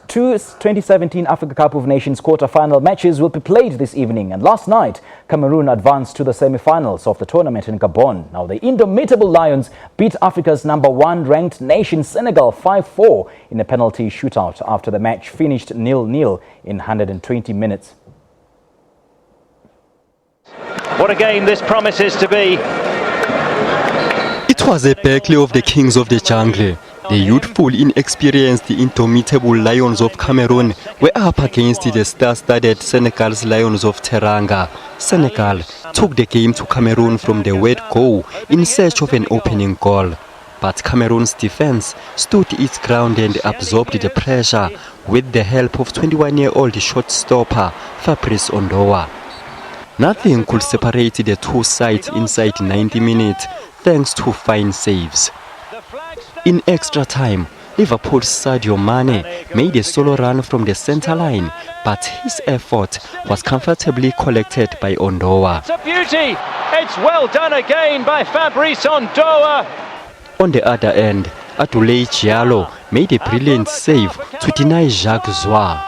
Two 2017 Africa Cup of Nations quarter-final matches will be played this evening. And last night, Cameroon advanced to the semi-finals of the tournament in Gabon. Now, the Indomitable Lions beat Africa's #1 ranked nation, Senegal, 5-4 in a penalty shootout after the match finished 0-0 in 120 minutes. What a game this promises to be. It was a battle of the kings of the jungle. The youthful, inexperienced, Indomitable Lions of Cameroon were up against the star-studded Senegal's Lions of Teranga. Senegal took the game to Cameroon from the word go in search of an opening goal. But Cameroon's defense stood its ground and absorbed the pressure with the help of 21-year-old shot-stopper Fabrice Ondoa. Nothing could separate the two sides inside 90 minutes thanks to fine saves. In extra time, Liverpool's Sadio Mane made a solo run from the center line, but his effort was comfortably collected by Ondoa. It's a beauty! It's well done again by Fabrice Ondoa. On the other end, Adulei Diallo made a brilliant save to deny Jacques Zoua.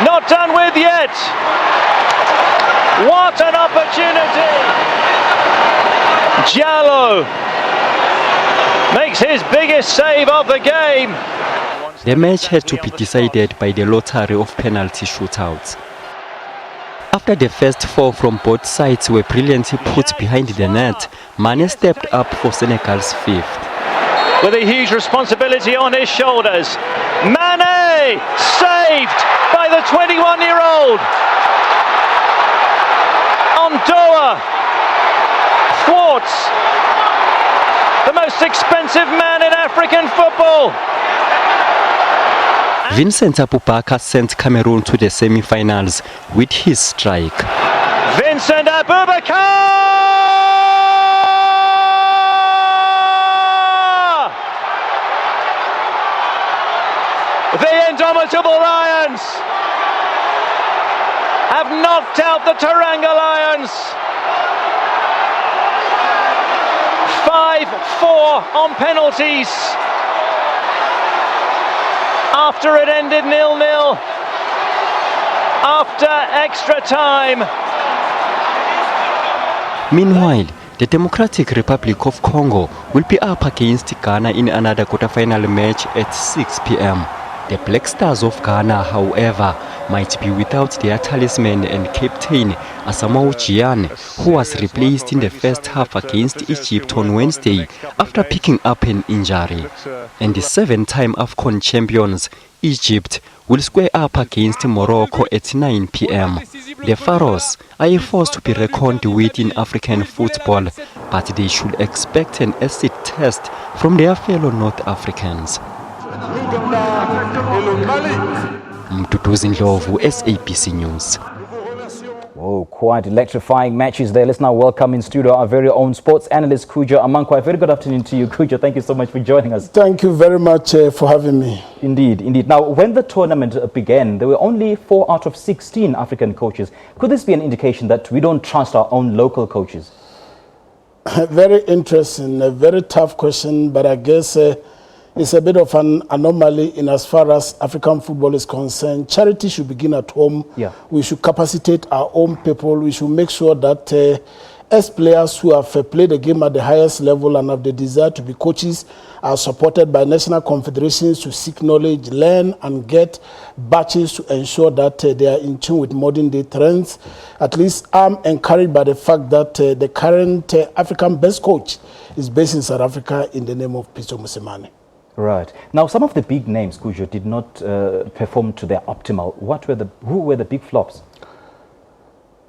Not done with yet! What an opportunity! Diallo makes his biggest save of the game. The match had to be decided by the lottery of penalty shootouts. After the first four from both sides were brilliantly put behind the net, Mane stepped up for Senegal's fifth. With a huge responsibility on his shoulders, Mane saved by the 21-year-old. Ondoa thwarts the most expensive man in African football. Vincent Aboubakar sent Cameroon to the semi-finals with his strike. Vincent Aboubakar! The Indomitable Lions have knocked out the Teranga Lions. 5-4 on penalties after it ended 0-0 after extra time. Meanwhile, the Democratic Republic of Congo will be up against Ghana in another quarterfinal match at 6 p.m. The Black Stars of Ghana, however, might be without their talisman and captain Asamoah Gyan, who was replaced in the first half against Egypt on Wednesday after picking up an injury. And the 7-time AFCON champions, Egypt, will square up against Morocco at 9 p.m. The Pharaohs are a force to be reckoned with in African football, but they should expect an acid test from their fellow North Africans. Mduduzi Ndlovu, SABC News. Oh, quite electrifying matches there. Let's now welcome in studio our very own sports analyst, Coudjoe Amankwaa. Very good afternoon to you, Coudjoe. Thank you so much for joining us. Thank you very much for having me. Indeed, indeed. Now, when the tournament began, there were only 4 out of 16 African coaches. Could this be an indication that we don't trust our own local coaches? Very interesting, a very tough question, but I guess it's a bit of an anomaly in as far as African football is concerned. Charity should begin at home. Yeah. We should capacitate our own people. We should make sure that as players who have played the game at the highest level and have the desire to be coaches are supported by national confederations to seek knowledge, learn and get batches to ensure that they are in tune with modern day trends. At least I'm encouraged by the fact that the current African best coach is based in South Africa in the name of Pitso Mosimane. Right. Now, some of the big names, Coudjoe, did not perform to their optimal. Who were the big flops?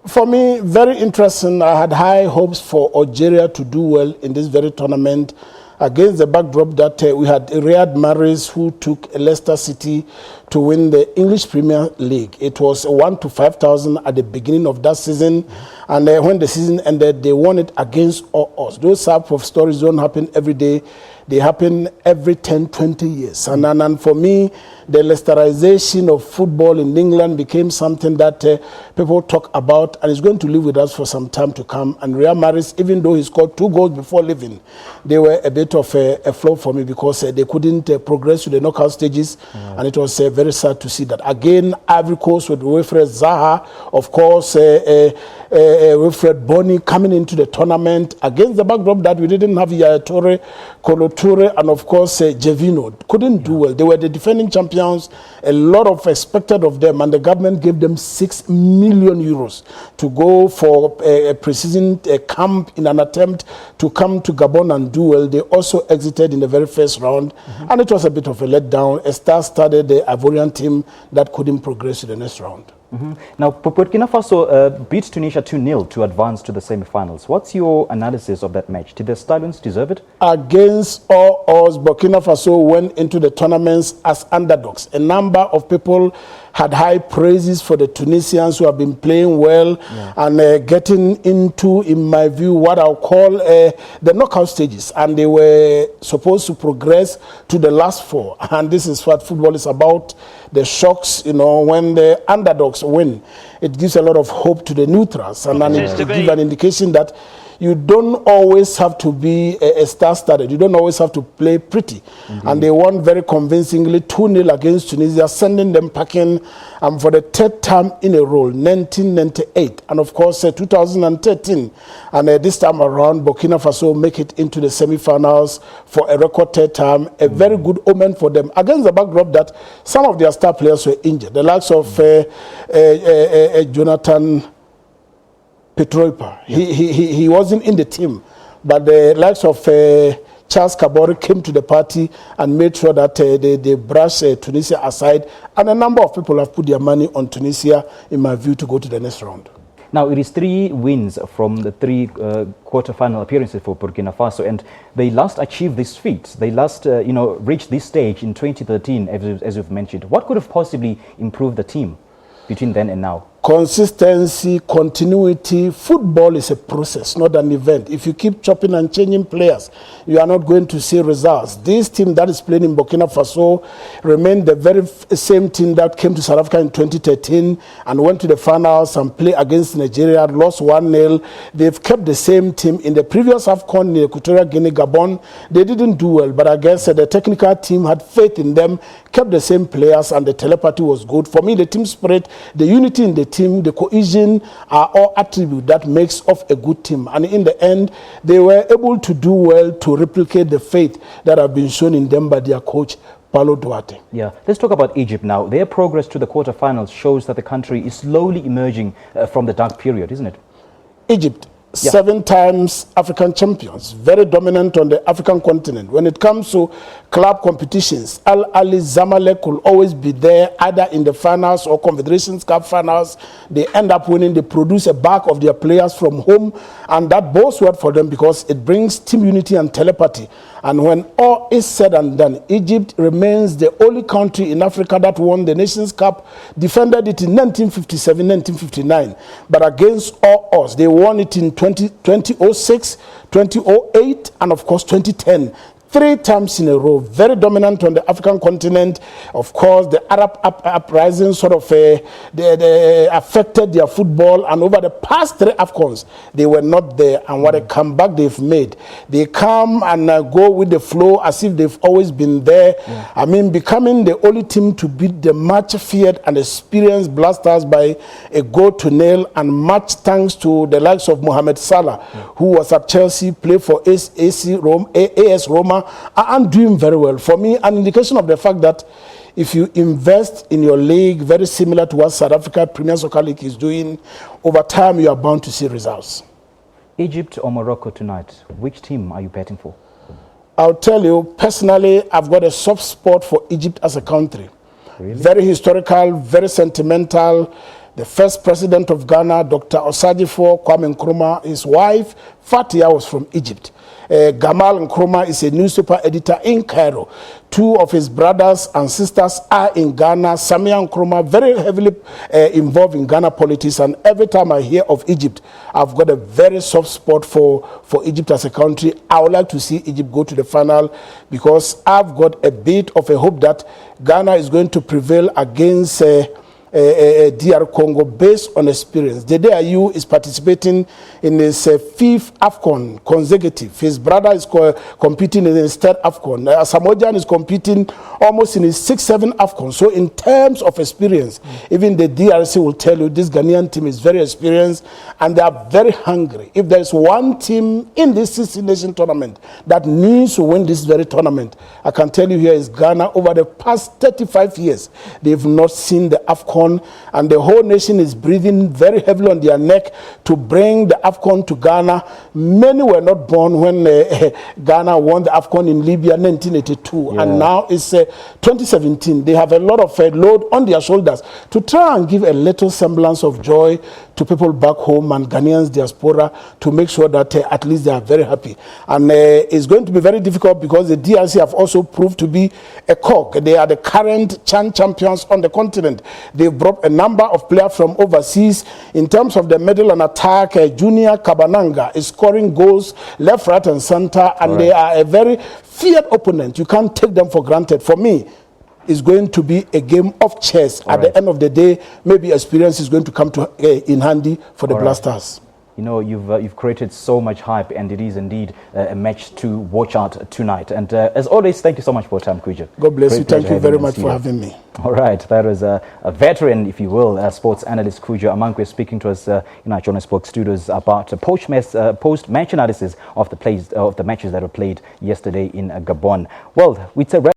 For me, very interesting. I had high hopes for Algeria to do well in this very tournament against the backdrop that we had Riyad Mahrez, who took Leicester City to win the English Premier League. It was 1 to 5,000 at the beginning of that season, and when the season ended, they won it against all odds. Those type of stories don't happen every day they happen every 10, 20 years. And for me, the Leicesterization of football in England became something that people talk about, and it's going to live with us for some time to come. And Real Madrid, even though he scored 2 goals before leaving, they were a bit of a flop for me because they couldn't progress to the knockout stages, and it was very sad to see that. Again, Ivory Coast with Wilfred Zaha, of course, Wilfred Bony coming into the tournament against the backdrop that we didn't have Yaya Toure, Kolo Toure, and of course Jevino couldn't do well. They were the defending champions. A lot of expected of them, and the government gave them 6 million euros to go for a pre-season camp in an attempt to come to Gabon and do well. They also exited in the very first round, and it was a bit of a letdown. A star-studded the Ivorian team that couldn't progress to the next round. Now, Burkina Faso beat Tunisia 2-0 to advance to the semi-finals. What's your analysis of that match? Did the Stallions deserve it? Against all odds, Burkina Faso went into the tournaments as underdogs. A number of people had high praises for the Tunisians who have been playing well and getting into, in my view, what I'll call the knockout stages. And they were supposed to progress to the last 4. And this is what football is about. The shocks, you know, when the underdogs win, it gives a lot of hope to the neutrals. And then it gives an indication that you don't always have to be a star-studded. You don't always have to play pretty. And they won very convincingly 2-0 against Tunisia, sending them packing for the 3rd time in a row, 1998. And of course, 2013. And this time around, Burkina Faso make it into the semi-finals for a record 3rd time. A very good omen for them, against the backdrop that some of their star players were injured. The likes of Jonathan Petroipa. He wasn't in the team, but the likes of Charles Kabore came to the party and made sure that they brushed Tunisia aside, and a number of people have put their money on Tunisia, in my view, to go to the next round. Now, it is 3 wins from the 3 quarter-final appearances for Burkina Faso, and they last achieved this feat. They last, reached this stage in 2013, as you've mentioned. What could have possibly improved the team between then and now? Consistency, continuity. Football is a process, not an event. If you keep chopping and changing players, you are not going to see results. This team that is playing in Burkina Faso remained the very same team that came to South Africa in 2013 and went to the finals and played against Nigeria, lost 1-0. They've kept the same team. In the previous AFCON in Equatorial Guinea, Gabon, they didn't do well, but I guess the technical team had faith in them, kept the same players, and the telepathy was good. For me, the team spirit, the unity in the team, the cohesion are all attributes that makes of a good team. And in the end, they were able to do well to replicate the faith that have been shown in them by their coach, Paulo Duarte. Yeah, let's talk about Egypt now. Their progress to the quarterfinals shows that the country is slowly emerging from the dark period, isn't it? Egypt, 7 times African champions, very dominant on the African continent. When it comes to club competitions, Al Ali, Zamalek will always be there, either in the finals or Confederations Cup finals. They end up winning. They produce a bulk of their players from home, and that bodes well for them because it brings team unity and telepathy. And when all is said and done, Egypt remains the only country in Africa that won the Nations Cup, defended it in 1957, 1959. But against all odds, they won it in 2006, 2008, and of course 2010. 3 times in a row, very dominant on the African continent. Of course, the Arab uprising sort of they affected their football, and over the past 3 AFCONs, they were not there. And what a comeback they've made. They come and go with the flow as if they've always been there. I mean, becoming the only team to beat the much feared and experienced Blasters by a 1-0, and much thanks to the likes of Mohamed Salah, who was at Chelsea, played for AS Roma, and doing very well. For me, an indication of the fact that if you invest in your league, very similar to what South Africa Premier Soccer League is doing, over time you are bound to see results. Egypt or Morocco tonight, which team are you betting for? I'll tell you, personally, I've got a soft spot for Egypt as a country. Really? Very historical, very sentimental. The first president of Ghana, Dr. Osadifo Kwame Nkrumah, his wife, Fatia, was from Egypt. Gamal Nkrumah is a newspaper editor in Cairo. Two of his brothers and sisters are in Ghana. Samia Nkrumah, very heavily involved in Ghana politics, and every time I hear of Egypt, I've got a very soft spot for Egypt as a country. I would like to see Egypt go to the final because I've got a bit of a hope that Ghana is going to prevail against DR Congo based on experience. Dede Ayew is participating in his fifth AFCON consecutive. His brother is competing in his third AFCON. Samojan is competing almost in his 6-7 AFCON. So in terms of experience, even the DRC will tell you this Ghanaian team is very experienced and they are very hungry. If there is one team in this 16-nation tournament that needs to win this very tournament, I can tell you here is Ghana. Over the past 35 years, they've not seen the AFCON, and the whole nation is breathing very heavily on their neck to bring the AFCON to Ghana. Many were not born when Ghana won the AFCON in Libya in 1982, and now it's 2017. They have a lot of load on their shoulders to try and give a little semblance of joy to people back home and Ghanaians diaspora to make sure that at least they are very happy. And it's going to be very difficult because the DRC have also proved to be a cog. They are the current CHAN champions on the continent. They've brought a number of players from overseas. In terms of the middle and attack, Junior Kabananga is scoring goals left, right, and center, and they are a very feared opponent. You can't take them for granted. For me, it's going to be a game of chess. At the end of the day, maybe experience is going to come to in handy for the Blasters. You know, you've created so much hype, and it is indeed a match to watch out tonight. And as always, thank you so much for your time, Coudjoe. God bless you. Thank you very much for having me. All right, that was a veteran, if you will, sports analyst Coudjoe Amankwaa speaking to us in our Johannesburg studios about post-match analysis of the matches that were played yesterday in Gabon. Well, it's a